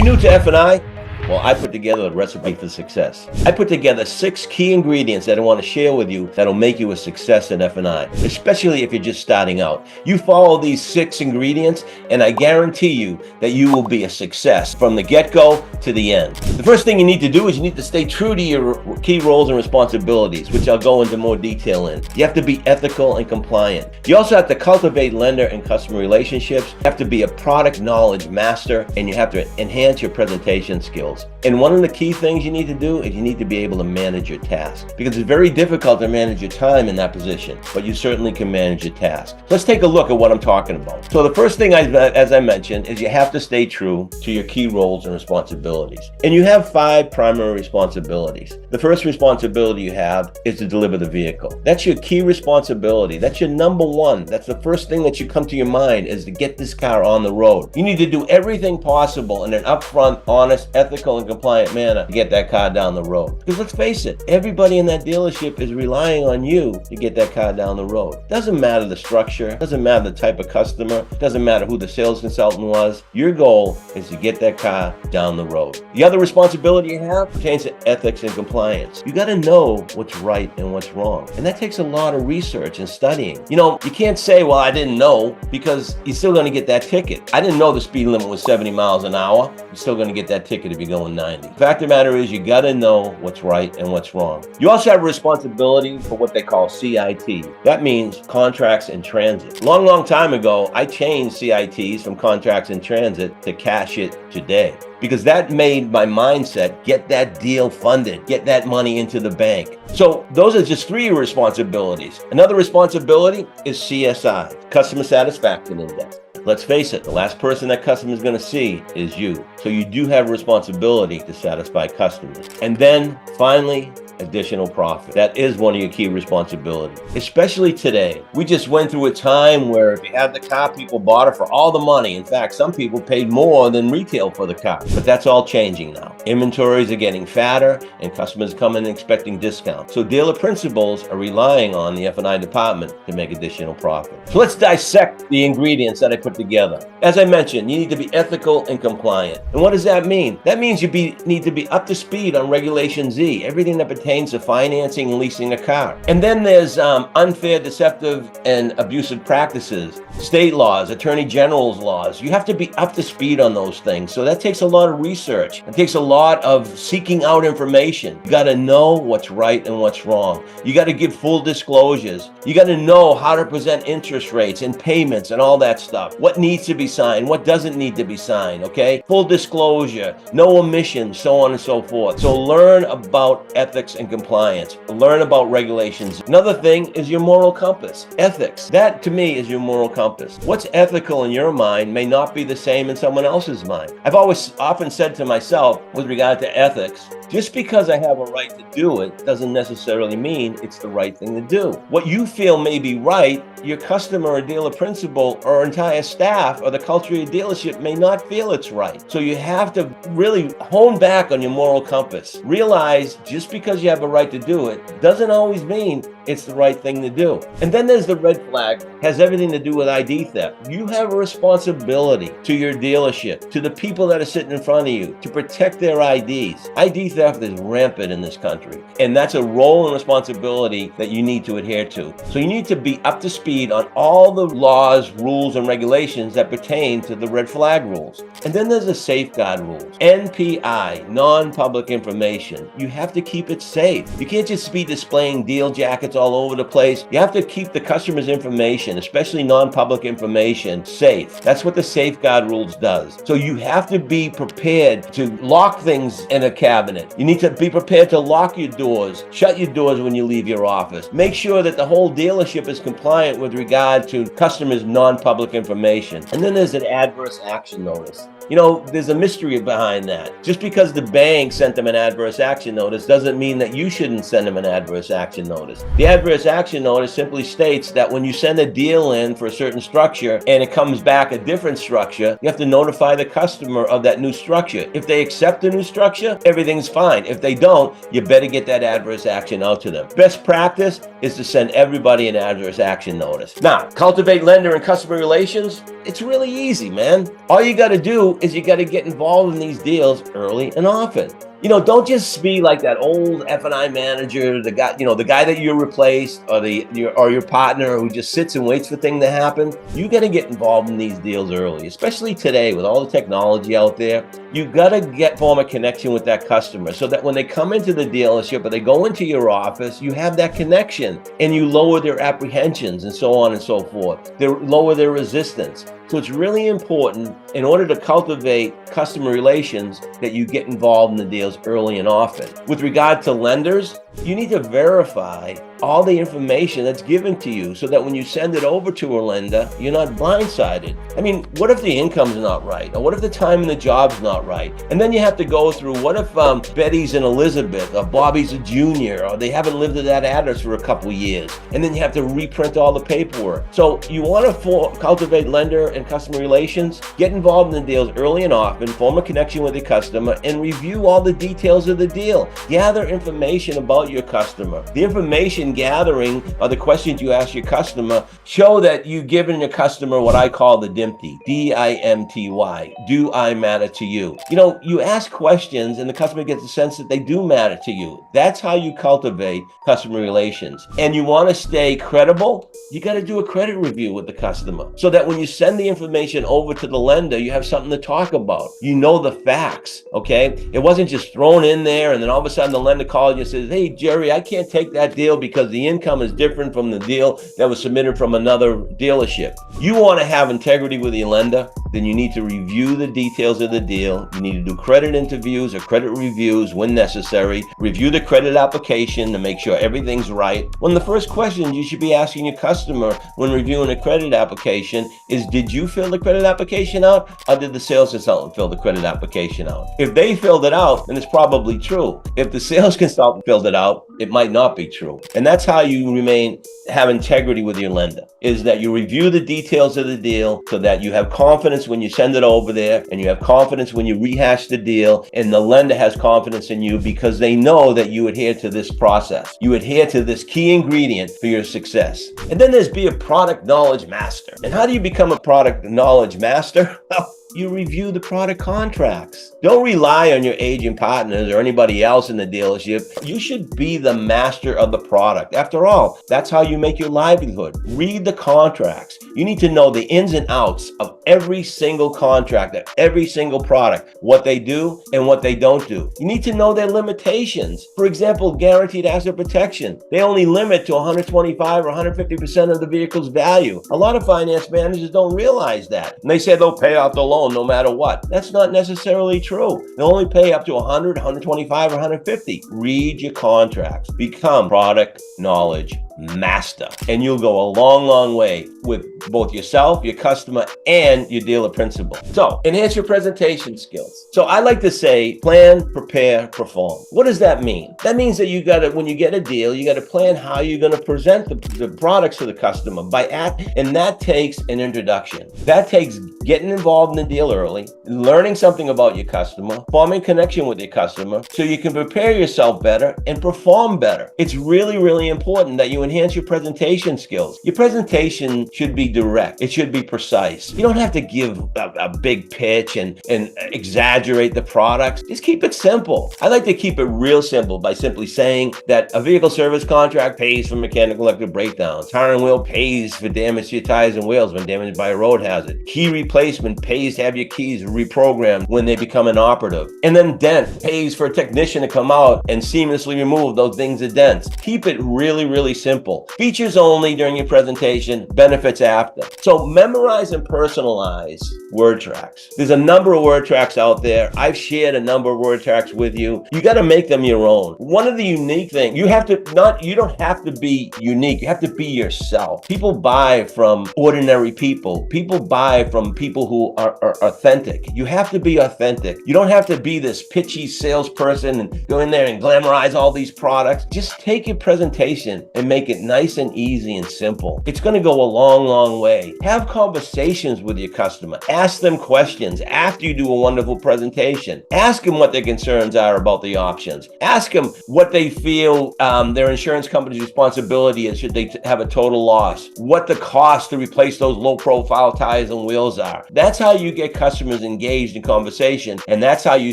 You new to F&I? Well, I put together a recipe for success. I put together 6 key ingredients that I want to share with you that'll make you a success in F&I, especially if you're just starting out. You follow these 6 ingredients, and I guarantee you that you will be a success from the get-go to the end. The first thing you need to do is you need to stay true to your key roles and responsibilities, which I'll go into more detail in. You have to be ethical and compliant. You also have to cultivate lender and customer relationships. You have to be a product knowledge master, and you have to enhance your presentation skills. And one of the key things you need to do is you need to be able to manage your tasks, because it's very difficult to manage your time in that position, but you certainly can manage your tasks. Let's take a look at what I'm talking about. So the first thing, as I mentioned, is you have to stay true to your key roles and responsibilities. And you have 5 primary responsibilities. The first responsibility you have is to deliver the vehicle. That's your key responsibility. That's your number one. That's the first thing that should come to your mind, is to get this car on the road. You need to do everything possible in an upfront, honest, ethical, and compliant manner to get that car down the road. Because let's face it, everybody in that dealership is relying on you to get that car down the road. Doesn't matter the structure, doesn't matter the type of customer, doesn't matter who the sales consultant was. Your goal is to get that car down the road. The other responsibility you have pertains to ethics and compliance. You got to know what's right and what's wrong. And that takes a lot of research and studying. You know, you can't say, well, I didn't know, because you're still going to get that ticket. I didn't know the speed limit was 70 miles an hour. You're still going to get that ticket if you're going 90. The fact of the matter is, you got to know what's right and what's wrong. You also have a responsibility for what they call CIT. That means contracts in transit. Long time ago, I changed CITs from contracts in transit to cash it today, because that made my mindset get that deal funded, get that money into the bank. So those are just 3 responsibilities. Another responsibility is CSI, Customer Satisfaction Index. Let's face it, the last person that customer is going to see is you. So you do have a responsibility to satisfy customers. And then finally, additional profit. That is one of your key responsibilities, especially today. We just went through a time where if you had the car, people bought it for all the money. In fact, some people paid more than retail for the car, but that's all changing now. Inventories are getting fatter and customers come in expecting discounts. So dealer principals are relying on the F&I department to make additional profit. So let's dissect the ingredients that I put together. As I mentioned, you need to be ethical and compliant. And what does that mean? That means you need to be up to speed on Regulation Z, everything that pertains to financing and leasing a car. And then there's unfair, deceptive, and abusive practices, state laws, attorney general's laws. You have to be up to speed on those things. So that takes a lot of research. It takes a lot of seeking out information. You got to know what's right and what's wrong. You got to give full disclosures. You got to know how to present interest rates and payments and all that stuff. What needs to be signed, what doesn't need to be signed, okay? Full disclosure, no omissions, so on and so forth. So learn about ethics and compliance. Learn about regulations. Another thing is your moral compass. Ethics. That to me is your moral compass. What's ethical in your mind may not be the same in someone else's mind. I've often said to myself with regard to ethics, just because I have a right to do it doesn't necessarily mean it's the right thing to do. What you feel may be right, your customer or dealer principal or entire staff or the culture of your dealership may not feel it's right. So you have to really hone back on your moral compass. Realize just because you have a right to do it doesn't always mean it's the right thing to do. And then there's the red flag, has everything to do with ID theft. You have a responsibility to your dealership, to the people that are sitting in front of you, to protect their IDs. ID theft is rampant in this country, and that's a role and responsibility that you need to adhere to. So you need to be up to speed on all the laws, rules, and regulations that pertain to the red flag rules. And then there's the safeguard rules. NPI, non-public information. You have to keep it safe. You can't just be displaying deal jackets all over the place. You have to keep the customer's information, especially non-public information, safe. That's what the safeguard rules does. So you have to be prepared to lock things in a cabinet. You need to be prepared to lock your doors, shut your doors when you leave your office. Make sure that the whole dealership is compliant with regard to customers' non-public information. And then there's an adverse action notice. You know, there's a mystery behind that. Just because the bank sent them an adverse action notice doesn't mean that you shouldn't send them an adverse action notice. The adverse action notice simply states that when you send a deal in for a certain structure and it comes back a different structure, you have to notify the customer of that new structure. If they accept the new structure, everything's fine. If they don't, you better get that adverse action out to them. Best practice is to send everybody an adverse action notice. Now, cultivate lender and customer relations. It's really easy, man. All you got to do is you got to get involved in these deals early and often. Don't just be like that old F&I manager, the guy that you replaced, or your partner who just sits and waits for things to happen. You got to get involved in these deals early, especially today with all the technology out there. You got to form a connection with that customer so that when they come into the dealership or they go into your office, you have that connection and you lower their apprehensions and so on and so forth. They lower their resistance. So it's really important in order to cultivate customer relations that you get involved in the deals early and often. With regard to lenders, you need to verify all the information that's given to you so that when you send it over to a lender, you're not blindsided. I mean, what if the income's not right? Or what if the time in the job's not right? And then you have to go through, what if Betty's an Elizabeth or Bobby's a junior, or they haven't lived at that address for a couple of years? And then you have to reprint all the paperwork. So you want to cultivate lender and customer relations, get involved in the deals early and often, form a connection with the customer, and review all the details of the deal. Gather information about your customer. The information gathering or the questions you ask your customer show that you've given your customer what I call the DIMTY, D-I-M-T-Y. Do I matter to you? You ask questions and the customer gets a sense that they do matter to you. That's how you cultivate customer relations. And you want to stay credible, you got to do a credit review with the customer so that when you send the information over to the lender, you have something to talk about. You know the facts, okay? It wasn't just thrown in there and then all of a sudden the lender calls you and says, hey, Gerry, I can't take that deal because the income is different from the deal that was submitted from another dealership. You want to have integrity with your lender, then you need to review the details of the deal. You need to do credit interviews or credit reviews when necessary. Review the credit application to make sure everything's right. One of the first questions you should be asking your customer when reviewing a credit application is, did you fill the credit application out or did the sales consultant fill the credit application out? If they filled it out, then it's probably true. If the sales consultant filled it out, it might not be true. And that's how you have integrity with your lender, is that you review the details of the deal so that you have confidence when you send it over there, and you have confidence when you rehash the deal, and the lender has confidence in you because they know that you adhere to this process. You adhere to this key ingredient for your success. And then there's be a product knowledge master. And how do you become a product knowledge master? Well, you review the product contracts. Don't rely on your agent partners or anybody else in the dealership. You should be the master of the product. After all, that's how you make your livelihood. Read the contracts. You need to know the ins and outs of every single contract, of every single product, what they do and what they don't do. You need to know their limitations. For example, guaranteed asset protection. They only limit to 125 or 150% of the vehicle's value. A lot of finance managers don't realize that. And they say they'll pay off the loan no matter what. That's not necessarily true. They'll only pay up to 100, 125, or 150. Read your contracts. Become product knowledge master, and you'll go a long, long way with both yourself, your customer, and your dealer principal. So enhance your presentation skills. So I like to say, plan, prepare, perform. What does that mean? That means that when you get a deal, you got to plan how you're going to present the products to the customer and that takes an introduction. That takes getting involved in the deal early, learning something about your customer, forming connection with your customer so you can prepare yourself better and perform better. It's really, really important that you enhance your presentation skills. Your presentation should be direct. It should be precise. You don't have to give a big pitch and exaggerate the products. Just keep it simple. I like to keep it real simple by simply saying that a vehicle service contract pays for mechanical electric breakdowns. Tire and wheel pays for damage to your tires and wheels when damaged by a road hazard. Key replacement pays to have your keys reprogrammed when they become inoperative. And then dent pays for a technician to come out and seamlessly remove those things of dents. Keep it really, really simple. Features only during your presentation, benefits after. So memorize and personalize word tracks. There's a number of word tracks out there. I've shared a number of word tracks with you. You got to make them your own. One of the unique things, you don't have to be unique. You have to be yourself. People buy from ordinary people. People buy from people who are authentic. You have to be authentic. You don't have to be this pitchy salesperson and go in there and glamorize all these products. Just take your presentation and make make it nice and easy and simple. It's going to go a long, long way. Have conversations with your customer. Ask them questions after you do a wonderful presentation. Ask them what their concerns are about the options. Ask them what they feel their insurance company's responsibility is should they have a total loss. What the cost to replace those low-profile tires and wheels are. That's how you get customers engaged in conversation, and that's how you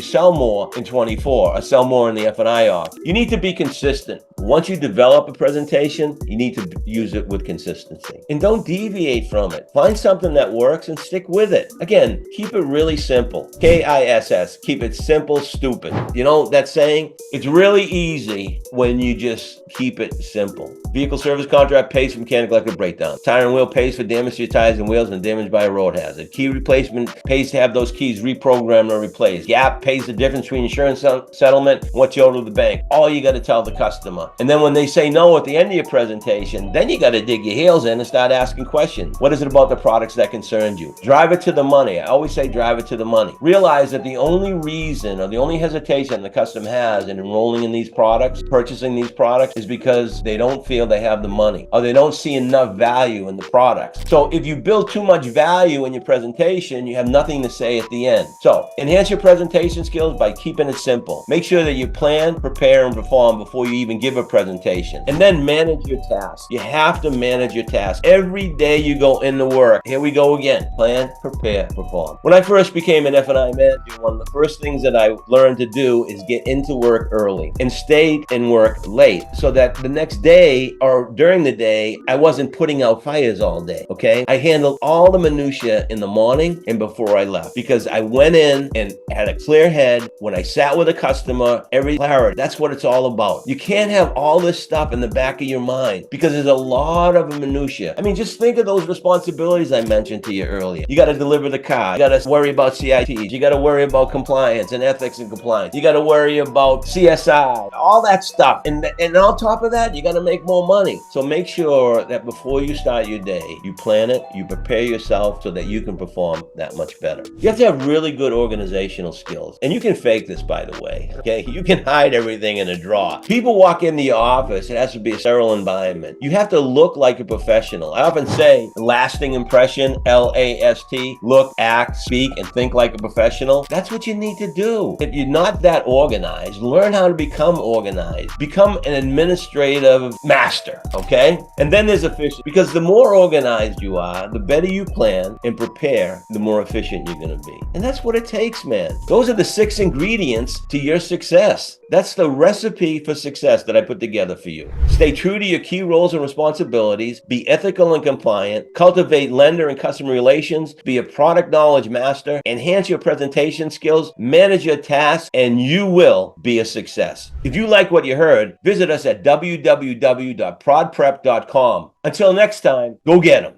sell more in 24 or sell more in the F&I off. You need to be consistent. Once you develop a presentation, you need to use it with consistency. And don't deviate from it. Find something that works and stick with it. Again, keep it really simple. KISS. Keep it simple, stupid. You know that saying? It's really easy when you just keep it simple. Vehicle service contract pays for mechanical electrical breakdown. Tire and wheel pays for damage to your tires and wheels and damage by a road hazard. Key replacement pays to have those keys reprogrammed or replaced. Gap pays the difference between insurance settlement and what you owe to the bank. All you got to tell the customer. And then when they say no at the end of your presentation, then you got to dig your heels in and start asking questions. What is it about the products that concerned you? Drive it to the money. I always say drive it to the money. Realize that the only reason or the only hesitation the customer has in enrolling in these products, purchasing these products, is because they don't feel they have the money or they don't see enough value in the products. So if you build too much value in your presentation, you have nothing to say at the end. So enhance your presentation skills by keeping it simple. Make sure that you plan, prepare, and perform before you even give a presentation. And then manage your tasks. You have to manage your tasks. Every day you go into work, here we go again. Plan, prepare, perform. When I first became an F&I manager, one of the first things that I learned to do is get into work early and stay in work late so that the next day or during the day, I wasn't putting out fires all day, okay? I handled all the minutia in the morning and before I left because I went in and had a clear head. When I sat with a customer, every clarity, that's what it's all about. You can't have all this stuff in the back of your mind because there's a lot of minutia. I mean, just think of those responsibilities I mentioned to you earlier. You got to deliver the car. You got to worry about CITs. You got to worry about compliance and ethics and compliance. You got to worry about CSI, all that stuff. And on top of that, you got to make more money. So make sure that before you start your day, you plan it, you prepare yourself so that you can perform that much better. You have to have really good organizational skills. And you can fake this, by the way, okay? You can hide everything in a drawer. People walk into your office, it has to be a sterile environment. You have to look like a professional. I often say lasting impression, LAST, look, act, speak, and think like a professional. That's what you need to do. If you're not that organized, learn how to become organized. Become an administrative master, okay? And then there's efficient, because the more organized you are, the better you plan and prepare, the more efficient you're going to be. And that's what it takes, man. Those are the 6 ingredients to your success. That's the recipe for success that I put together for you. Stay true to your key roles and responsibilities. Be ethical and compliant. Cultivate lender and customer relations. Be a product knowledge master. Enhance your presentation skills. Manage your tasks, and you will be a success. If you like what you heard, visit us at www.prodprep.com. Until next time, go get them.